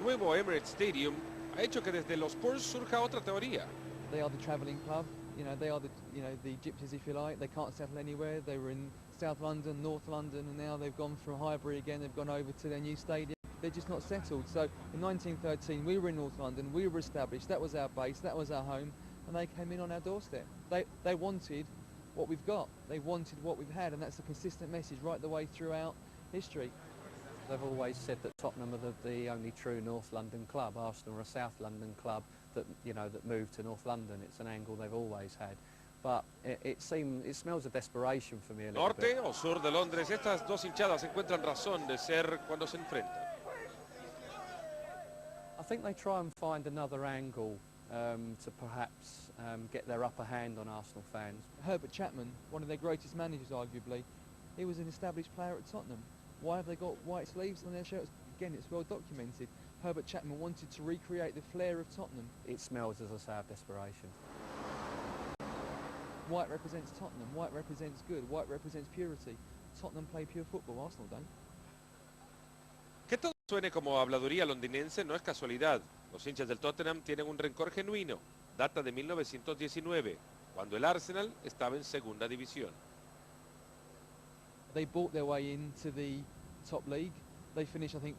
nuevo Emirates Stadium ha hecho que desde los Spurs surja otra teoría. They are the travelling club. You know, they are the the gypsies, if you like. They can't settle anywhere. They were in South London, North London, and now they've gone from Highbury again. They've gone over to their new stadium. They're just not settled. So in 1913, we were in North London. We were established. That was our base. That was our home. And they came in on our doorstep. They wanted what we've got. They wanted what we've had, and that's a consistent message right the way throughout history. They've always said that Tottenham are the only true North London club. Arsenal are a South London club that that moved to North London. It's an angle they've always had. But it smells of desperation for me a little Norte bit. o sur de Londres, estas dos hinchadas encuentran razón de ser cuando se enfrentan. I think they try and find another angle to perhaps get their upper hand on Arsenal fans. Herbert Chapman, one of their greatest managers arguably, he was an established player at Tottenham. Why have they got white sleeves on their shirts? Again, it's well documented. Herbert Chapman wanted to recreate the flair of Tottenham. It smells, as I say, of desperation. White represents Tottenham, white represents good, white represents purity. Tottenham play pure football, Arsenal don't. Que todo suene como habladuría londinense no es casualidad. Los hinchas del Tottenham tienen un rencor genuino. Data de 1919, cuando el Arsenal estaba en segunda división. They bought their way into the top league. They finished, I think,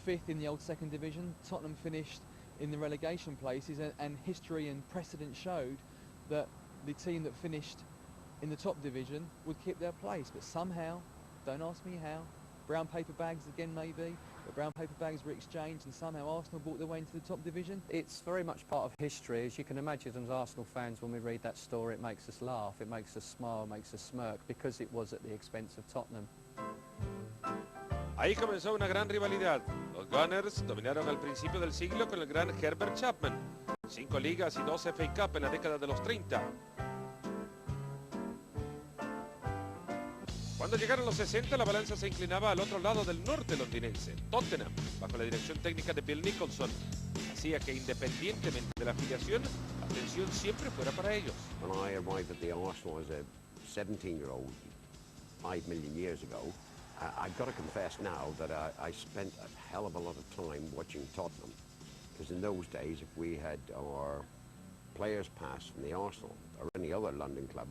fifth in the old second division. Tottenham finished in the relegation places, and history and precedent showed that the team that finished in the top division would keep their place. But somehow, don't ask me how, brown paper bags again maybe, but brown paper bags were exchanged and somehow Arsenal bought their way into the top division. It's very much part of history. As you can imagine, as Arsenal fans, when we read that story, it makes us laugh, it makes us smile, it makes us smirk, because it was at the expense of Tottenham. Ahí comenzó una gran rivalidad. Los Gunners dominaron al principio del siglo con el gran Herbert Chapman. 5 ligas y 2 FA Cup en la década de los 30. Cuando llegaron los 60, la balanza se inclinaba al otro lado del norte londinense. Tottenham, bajo la dirección técnica de Bill Nicholson, hacía que independientemente de la afiliación, la atención siempre fuera para ellos. When I arrived at the Arsenal as a 17-year-old 5 million years ago, I've got to confess now that I spent a hell of a lot of time watching Tottenham, because in those days, if we had our players pass from the Arsenal or any other London club,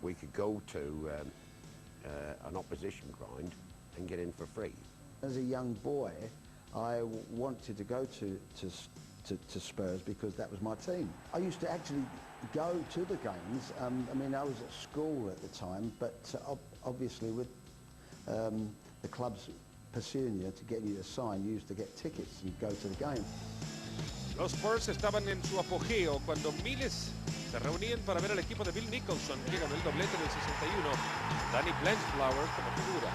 we could go to an opposition ground and get in for free. As a young boy, I wanted to go to Spurs because that was my team. I used to actually go to the games. I mean, I was at school at the time, but obviously with the clubs pursuing you to get you to sign, you used to get tickets and go to the game. Los Spurs estaban en su apogeo cuando miles se reunían para ver al equipo de Bill Nicholson, que ganó el doblete en el 61. Danny Blanchflower como figura.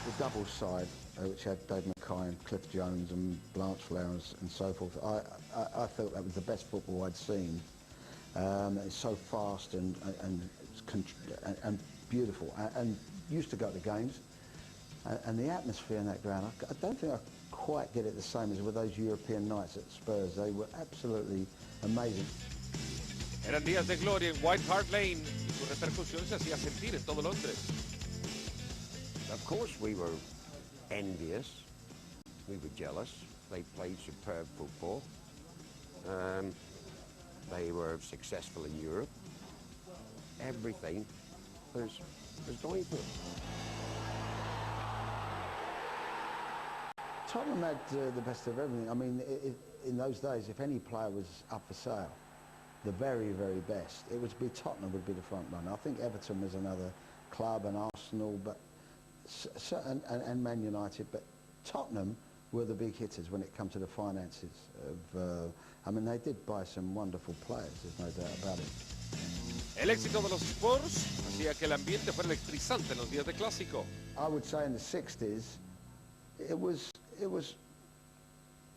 The double side, which had Dave Mackay and Cliff Jones and Blanchflower and so forth, I felt that was the best football I'd seen. It's so fast and beautiful, and used to go to games, and the atmosphere in that ground, I don't think I quite get it the same as with those European nights at Spurs. They were absolutely amazing. Eran días de gloria en White Hart Lane y su repercusión se hacía sentir en todo Londres. Of course we were envious, we were jealous. They played superb football. They were successful in Europe. Everything was going for them. Tottenham had the best of everything. I mean, in those days, if any player was up for sale, the very, very best, it would be Tottenham would be the front runner. I think Everton was another club, and Arsenal, but and Man United, but Tottenham were the big hitters when it comes to the finances. I mean, they did buy some wonderful players, there's no doubt about it. El éxito de los Spurs hacía que el ambiente fuera electrizante en los días de clásico. I would say in the 60s, it was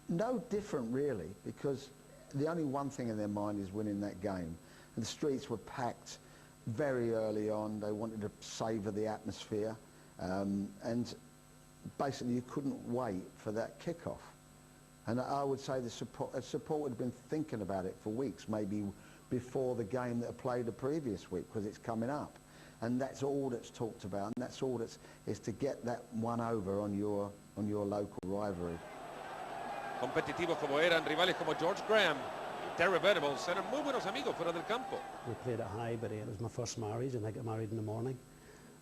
no different really, because the only one thing in their mind is winning that game. And the streets were packed very early on. They wanted to savour the atmosphere, and basically you couldn't wait for that kick-off. And I would say the support would have been thinking about it for weeks, maybe before the game that played the previous week, because it's coming up. And that's all that's talked about, and that's all that's is to get that one over on your local rivalry. Competitivos como eran, rivales como George Graham y Terry Venables eran muy buenos amigos fuera del campo. We played at Highbury. It was my first marriage, and I got married in the morning.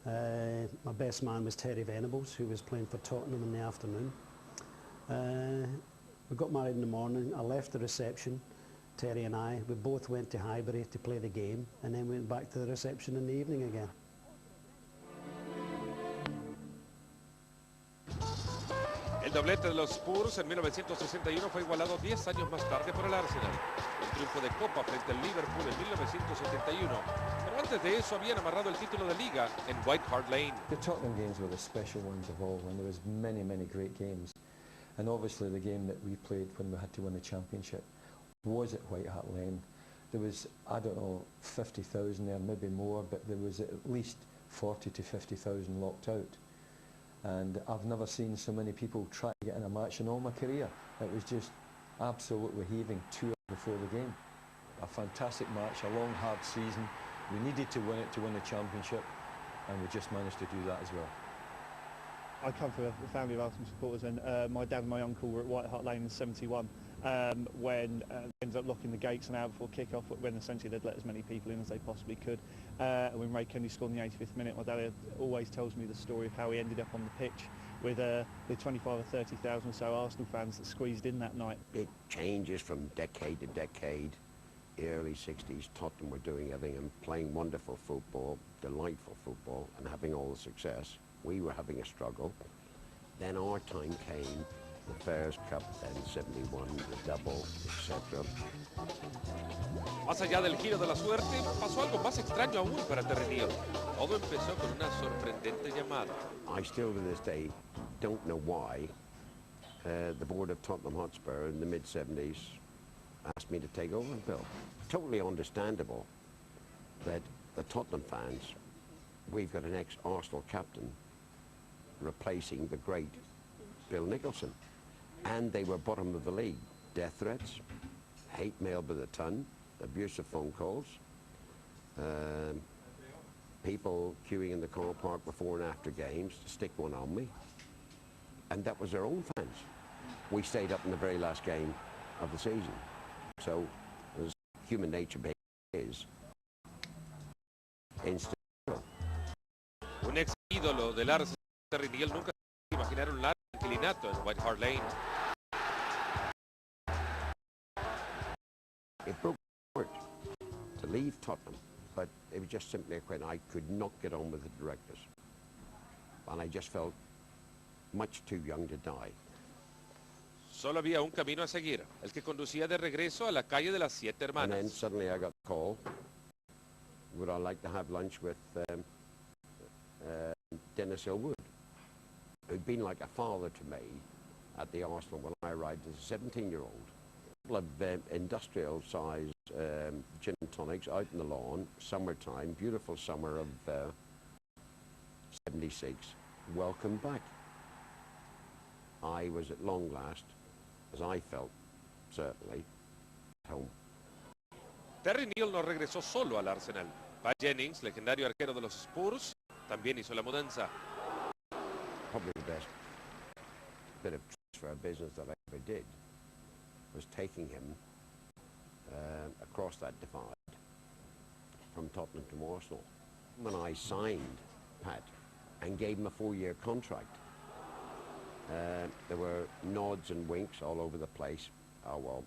My best man was Terry Venables, who was playing for Tottenham in the afternoon. We got married in the morning. I left the reception, Terry and I. We both went to Highbury to play the game, and then went back to the reception in the evening again. El doblete de los Spurs en 1961 fue igualado 10 años más tarde por el Arsenal. Un triunfo de Copa frente al Liverpool en 1971. Pero antes de eso habían amarrado el título de Liga en White Hart Lane. The Tottenham games were the special ones of all, and there was many, many great games. And obviously the game that we played when we had to win the championship was at White Hart Lane. There was, I don't know, 50,000 there, maybe more, but there was at least 40 to 50,000 locked out. And I've never seen so many people try to get in a match in all my career. It was just absolutely heaving 2 hours before the game. A fantastic match, a long, hard season. We needed to win it to win the championship, and we just managed to do that as well. I come from a family of Arsenal supporters, and my dad and my uncle were at White Hart Lane in '71 when they ended up locking the gates an hour before kick-off, when essentially they'd let as many people in as they possibly could. When Ray Kennedy scored in the 85th minute, my dad always tells me the story of how he ended up on the pitch with the 25 or 30,000 or so Arsenal fans that squeezed in that night. It changes from decade to decade. Early 60s, Tottenham were doing everything and playing wonderful football, delightful football, and having all the success. We were having a struggle. Then our time came, the Fairs Cup, then 71, the double, etc. Más allá del giro de la suerte, pasó algo más extraño aún para Terry Neal. Todo empezó con una sorprendente llamada. I still to this day don't know why the board of Tottenham Hotspur in the mid-70s asked me to take over the bill. Totally understandable that the Tottenham fans, we've got an ex-Arsenal captain replacing the great Bill Nicholson, and they were bottom of the league. Death threats, hate mail by the ton, abusive phone calls, people queuing in the car park before and after games to stick one on me, and that was their own fans. We stayed up in the very last game of the season, so as human nature is instant. Un ex ídolo del Arsenal, Terry Neal, nunca se imaginar un largo inquilinato en White Hart Lane. It broke my heart to leave Tottenham, but it was just simply a question. I could not get on with the directors, and I just felt much too young to die. Solo había un camino a seguir, el que conducía de regreso a la calle de las Siete And then Hermanas. suddenly I got the call, would I like to have lunch with Dennis Ilwood, who'd been like a father to me at the Arsenal when I arrived as a 17-year-old. A couple of industrial-sized gin and tonics out in the lawn, summertime, beautiful summer of 76. Welcome back. I was at long last, as I felt, certainly, home. Terry Neal no regresó solo al Arsenal. Pat Jennings, legendario arquero de los Spurs, también hizo la mudanza. Probably the best bit of transfer business that I ever did was taking him across that divide from Tottenham to Arsenal. When I signed Pat and gave him a 4-year contract, there were nods and winks all over the place. Oh well,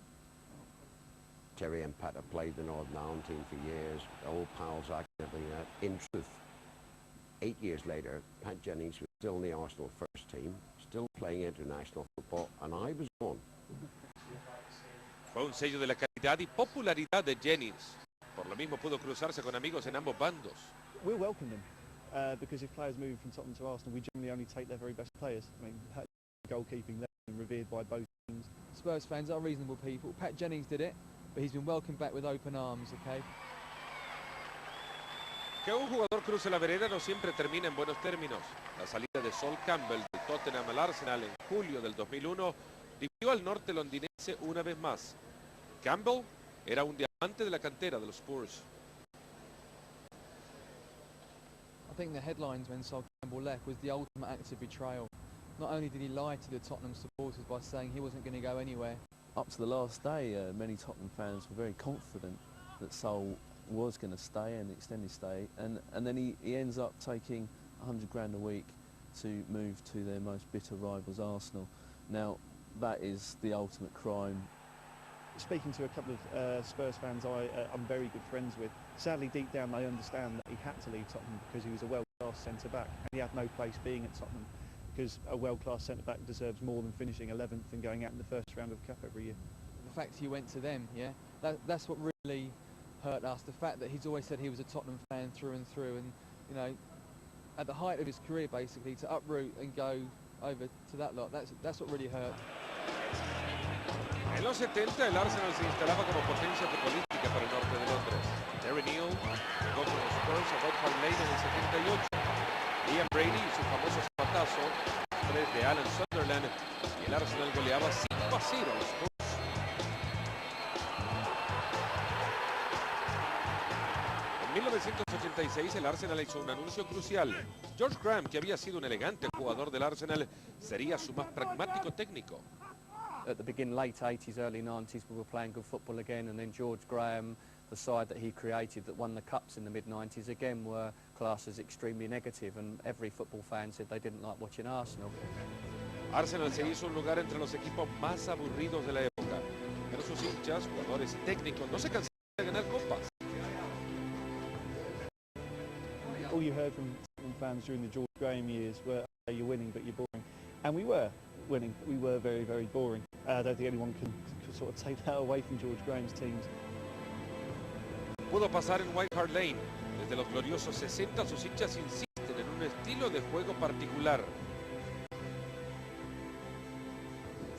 Terry and Pat have played the Northern Ireland team for years, old pals acting everything that. In truth, 8 years later, Pat Jennings was still in the Arsenal first team, still playing international football, and I was gone. Fue un sello de la calidad y popularidad de Jennings. Por lo mismo pudo cruzarse con amigos en ambos bandos. We'll welcome them because if players move from Tottenham to Arsenal, we generally only take their very best players. I mean, goalkeeping there and revered by both teams. Spurs fans are reasonable people. Pat Jennings did it, but he's been welcomed back with open arms, okay? Que un jugador cruce la vereda no siempre termina en buenos términos. La salida de Sol Campbell del Tottenham al Arsenal en julio del 2001 dividió al norte londinense una vez más. Campbell era un diamante de la cantera de los Spurs. I think the headlines when Sol Campbell left was the ultimate act of betrayal. Not only did he lie to the Tottenham supporters by saying he wasn't going to go anywhere. Up to the last day, many Tottenham fans were very confident that Sol was going to stay and extend his stay, and then he ends up taking 100 grand a week to move to their most bitter rivals, Arsenal. Now, that is the ultimate crime. Speaking to a couple of Spurs fans I'm very good friends with, sadly deep down they understand that he had to leave Tottenham because he was a world-class centre-back and he had no place being at Tottenham, because a world-class centre-back deserves more than finishing 11th and going out in the first round of the Cup every year. The fact he went to them, yeah, that's what really hurt us. The fact that he's always said he was a Tottenham fan through and through, and you know, at the height of his career basically, to uproot and go over to that lot, that's what really hurt. En los 70 el Arsenal se instalaba como potencia futbolística para el norte de Londres. Terry Neal llegó con los Spurs a White Hart Lane en el 78. Ian Brady y su famoso zapatazo, 3 de Alan Sunderland, y el Arsenal goleaba 5-0 a los Spurs. En 1986 el Arsenal hizo un anuncio crucial. George Graham, que había sido un elegante jugador del Arsenal, sería su más pragmático técnico. At the beginning, late 80s, early 90s, we were playing good football again, and then George Graham, the side that he created that won the Cups in the mid-90s, again were classed as extremely negative, and every football fan said they didn't like watching Arsenal. Arsenal se hizo un lugar entre los equipos más aburridos de la época, pero sus hinchas, jugadores y técnicos no se cansaron de ganar copas. All you heard from fans during the George Graham years were, "Oh, you're winning, but you're boring," and we were winning. We were very, very boring. I don't think anyone can sort of take that away from George Graham's teams. Pudo pasar en White Hart Lane. Desde los gloriosos 60 sus hinchas insisten en un estilo de juego particular.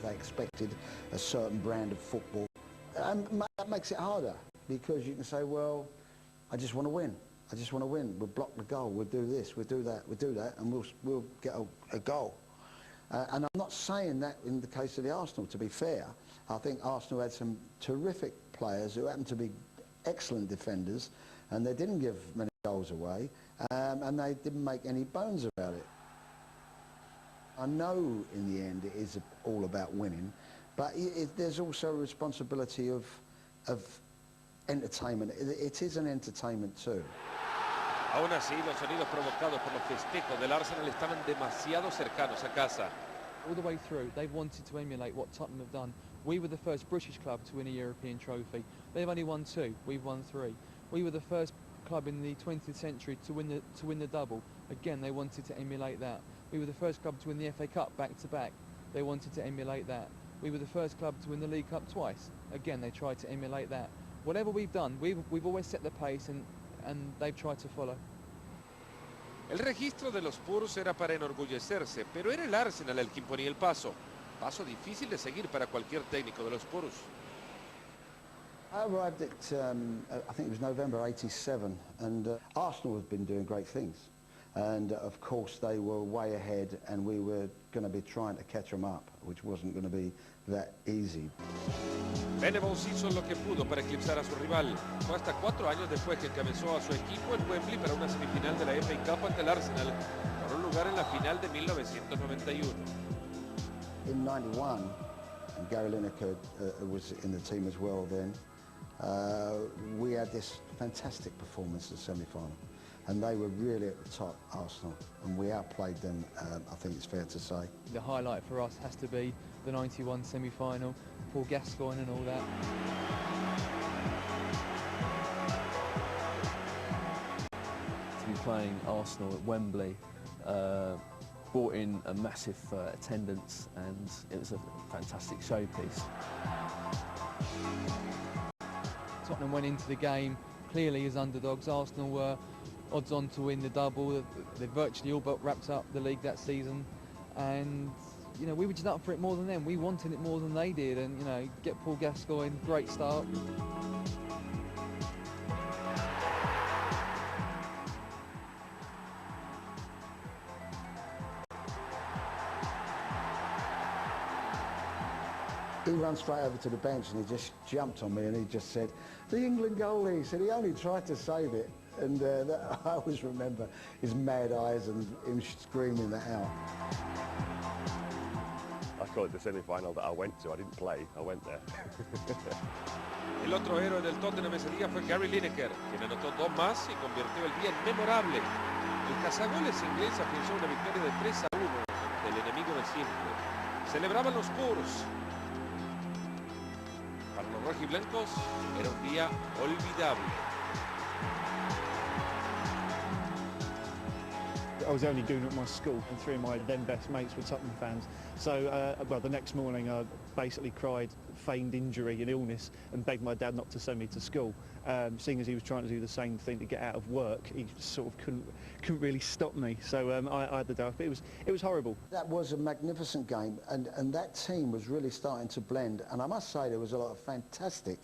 They expected a certain brand of football, and that makes it harder because you can say, well, I just want to win. I just want to win. We'll block the goal. We'll do this. We'll do that. We'll do that, and we'll get a goal. And I'm not saying that in the case of the Arsenal, to be fair. I think Arsenal had some terrific players who happened to be excellent defenders, and they didn't give many goals away, and they didn't make any bones about it. I know in the end it is all about winning, but there's also a responsibility of entertainment. It is an entertainment too. Aún así, los sonidos provocados por los festejos del Arsenal estaban demasiado cercanos a casa. All the way through, they've wanted to emulate what Tottenham have done. We were the first British club to win a European trophy. They've only won 2, we've won 3. We were the first club in the 20th century to win the double. Again, they wanted to emulate that. We were the first club to win the FA Cup back-to-back. They wanted to emulate that. We were the first club to win the League Cup twice. Again, they tried to emulate that. Whatever we've done, we've always set the pace, and they've tried to follow. El registro de los Spurs era para enorgullecerse, pero era el Arsenal el que imponía el paso. Paso difícil de seguir para cualquier técnico de los Spurs. I arrived at, I think it was November '87, and Arsenal had been doing great things. And of course they were way ahead, and we were going to be trying to catch them up, which wasn't going to be that easy. Venables hizo lo que pudo para eclipsar a su rival. Fue hasta 4 años después que encabezó a su equipo en Wembley para una semifinal de la FA Cup ante el Arsenal, por un lugar en la final de 1991. In '91, and Gary Lineker was in the team as well then, we had this fantastic performance in the semi-final. And they were really at the top, Arsenal, and we outplayed them, I think it's fair to say. The highlight for us has to be the '91 semi-final, Paul Gascoigne and all that. To be playing Arsenal at Wembley brought in a massive attendance, and it was a fantastic showpiece. Tottenham went into the game clearly as underdogs. Arsenal were odds on to win the double. They virtually all but wrapped up the league that season, and you know, we were just up for it more than them. We wanted it more than they did, and you know, get Paul Gascoigne, great start. He ran straight over to the bench and he just jumped on me and he just said, "The England goalie." He said he only tried to save it. And I always remember his mad eyes and him screaming that out. I call it the semi-final that I went to. I didn't play, I went there. El otro héroe del Tottenham ese día fue Gary Lineker, quien anotó 2 más y convirtió el día en memorable. El cazagoles inglés afianzó una victoria de 3-1 del enemigo de siempre. Celebraban los Spurs. Para los rojiblancos era un día olvidable. I was the only goon at my school, and 3 of my then best mates were Tottenham fans. So, well, the next morning I basically cried, feigned injury and illness, and begged my dad not to send me to school. Seeing as he was trying to do the same thing to get out of work, he sort of couldn't really stop me. So I had the day off. But it was horrible. That was a magnificent game, and that team was really starting to blend. And I must say there was a lot of fantastic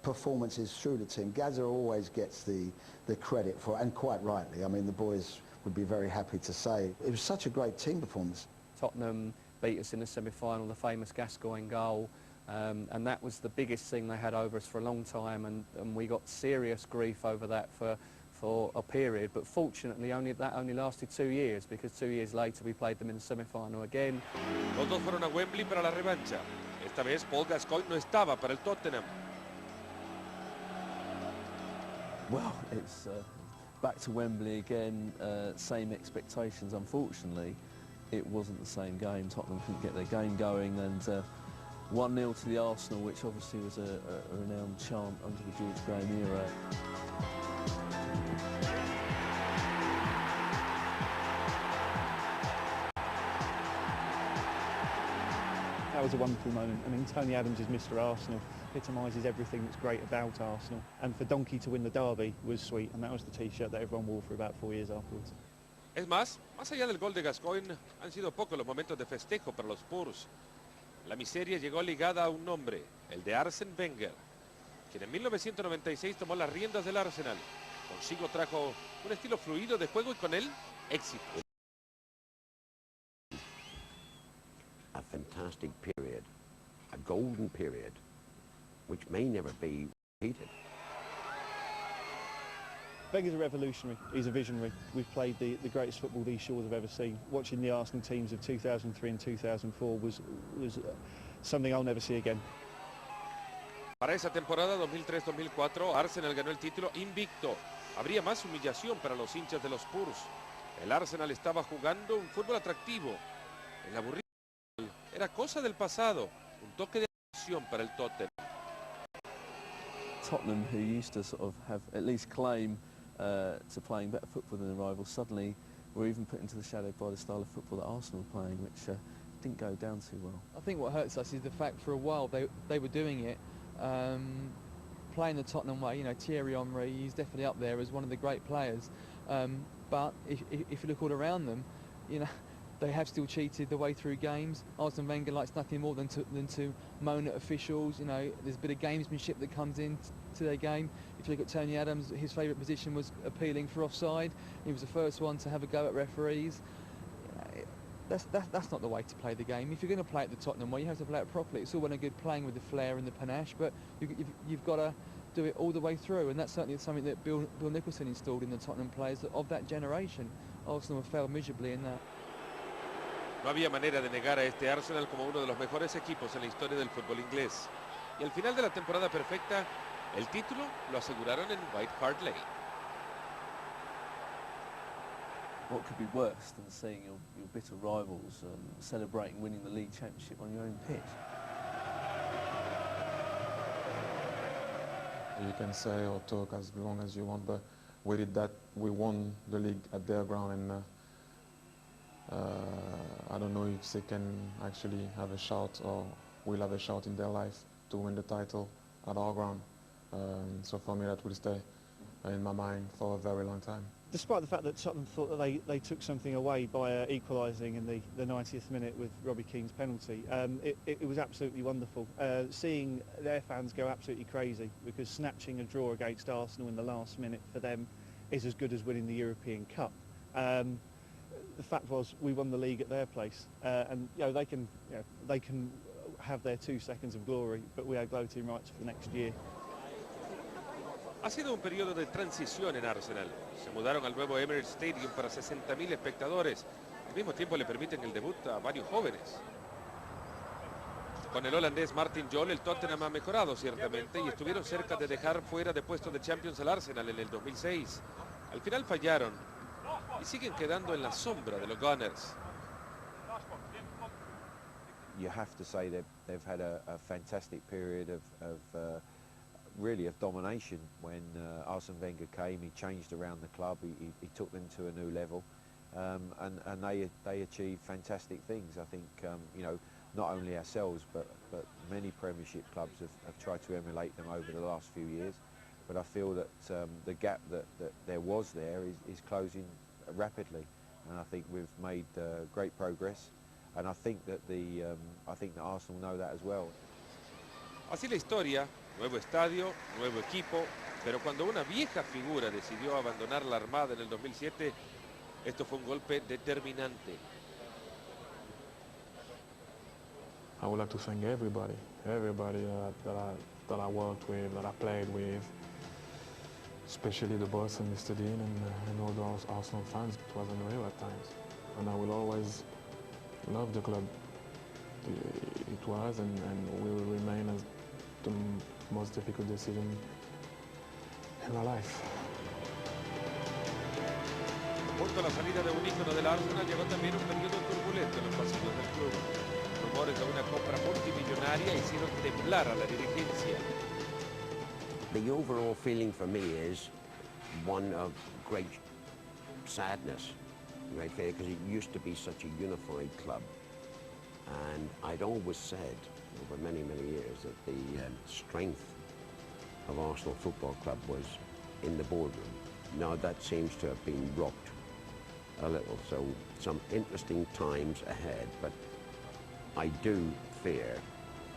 performances through the team. Gazza always gets the credit for it, and quite rightly. I mean, the boys would be very happy to say it was such a great team performance. Tottenham beat us in the semi-final, the famous Gascoigne goal, and that was the biggest thing they had over us for a long time, and we got serious grief over that for a period, but fortunately that only lasted 2 years, because 2 years later we played them in the semi-final again. Los dos fueron a Wembley para la revancha. Esta vez Paul Gascoigne no estaba para el Tottenham. Well, it's back to Wembley again, same expectations. Unfortunately, it wasn't the same game. Tottenham couldn't get their game going, and 1-0 to the Arsenal, which obviously was a renowned chant under the George Graham era. That was a wonderful moment. I mean, Tony Adams is Mr. Arsenal, epitomises everything that's great about Arsenal. And for Donkey to win the derby was sweet, and that was the T-shirt that everyone wore for about 4 years afterwards. Es más allá del gol de Gascoigne, han sido pocos los momentos de festejo para los Spurs. La miseria llegó ligada a un nombre, el de Arsène Wenger, quien en 1996 tomó las riendas del Arsenal. Consigo trajo un estilo fluido de juego y con él, éxito. A fantastic period, a golden period, which may never be repeated. Wenger's a revolutionary, he's a visionary. We've played the greatest football these shores have ever seen. Watching the Arsenal teams of 2003 and 2004 was something I'll never see again. Para esa temporada 2003-2004, Arsenal ganó el título invicto. Habría más humillación para los hinchas de los Spurs. El Arsenal estaba jugando un fútbol atractivo. El aburrido era cosa del pasado, un toque de atención para el Tottenham. Tottenham, who used to sort of have at least claim to playing better football than their rivals, suddenly were even put into the shadow by the style of football that Arsenal were playing, which didn't go down too well. I think what hurts us is the fact for a while they were doing it, playing the Tottenham way. You know, Thierry Henry, he's definitely up there as one of the great players. But if you look all around them, you know, they have still cheated the way through games. Arsene Wenger likes nothing more than to moan at officials. You know, there's a bit of gamesmanship that comes in to their game. If you look at Tony Adams, his favourite position was appealing for offside. He was the first one to have a go at referees. That's not the way to play the game. If you're going to play it the Tottenham way, you have to play it properly. It's all well and good playing with the flair and the panache, but you've got to do it all the way through, and that's certainly something that Bill Nicholson installed in the Tottenham players of that generation. Arsenal have failed miserably in that. No había manera de negar a este Arsenal como uno de los mejores equipos en la historia del fútbol inglés. Y al final de la temporada perfecta, el título lo aseguraron en White Hart Lane. What could be worse than seeing your bitter rivals celebrating winning the league championship on your own pitch? You can say or talk as long as you want, but we did that. We won the league at their ground, and I don't know if they can actually have a shout or will have a shout in their life to win the title at our ground. So for me, that will stay in my mind for a very long time. Despite the fact that Tottenham thought that they took something away by equalising in the 90th minute with Robbie Keane's penalty, it was absolutely wonderful. Seeing their fans go absolutely crazy, because snatching a draw against Arsenal in the last minute for them is as good as winning the European Cup. The fact was, we won the league at their place, and they can have their 2 seconds of glory, but we are gloating rights for the next year. Ha sido un periodo de transición en Arsenal. Se mudaron al nuevo Emirates Stadium para 60.000 espectadores. Al mismo tiempo le permiten el debut a varios jóvenes. Con el holandés Martin Jol, el Tottenham ha mejorado ciertamente y estuvieron cerca de dejar fuera de puesto de Champions al Arsenal en el 2006. Al final fallaron y siguen quedando en la sombra de los Gunners. You have to say that they've had a fantastic period of really of domination. When Arsene Wenger came, he changed around the club, he took them to a new level, and they achieved fantastic things. I think you know, not only ourselves but many Premiership clubs have tried to emulate them over the last few years. But I feel that the gap that there was there is closing rapidly, and I think we've made great progress. And I think that Arsenal know that as well. Así la historia, nuevo estadio, nuevo equipo, pero cuando una vieja figura decidió abandonar la Armada en el 2007, esto fue un golpe determinante. I would like to thank everybody that I worked with, that I played with, especially the boss and Mr. Dean and all those Arsenal fans. It was unreal at times, and I will always love the club. It was and will remain as the most difficult decision in my life. Junto a la salida de un ícono del Arsenal llegó también un periodo turbulento en los pasillos del club. Rumores de una compra multimillonaria hicieron temblar a la dirigencia. The overall feeling for me is one of great sadness, right there, because it used to be such a unified club. And I'd always said over many, many years that the strength of Arsenal Football Club was in the boardroom. Now that seems to have been rocked a little, so some interesting times ahead, but I do fear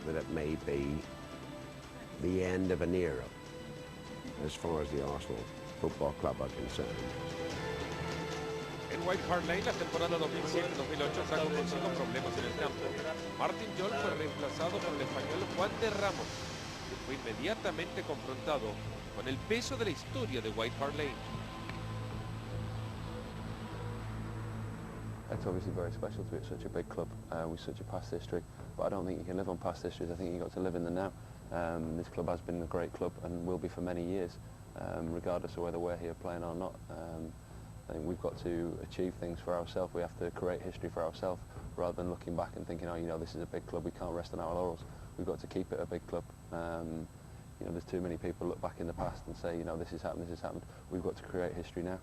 that it may be the end of an era as far as the Arsenal Football Club are concerned. En White Hart Lane, la temporada 2007-2008 trajo consigo problemas en el campo. Martin Jol fue reemplazado por el español Juan de Ramos, que fue inmediatamente confrontado con el peso de la historia de White Hart Lane. It's obviously very special to be at such a big club with such a past history, but I don't think you can live on past histories. I think you've got to live in the now. This club has been a great club and will be for many years, regardless of whether we're here playing or not. I think we've got to achieve things for ourselves. We have to create history for ourselves rather than looking back and thinking, oh, you know, this is a big club, we can't rest on our laurels. We've got to keep it a big club. You know, there's too many people look back in the past and say, you know, this has happened, this has happened. We've got to create history now.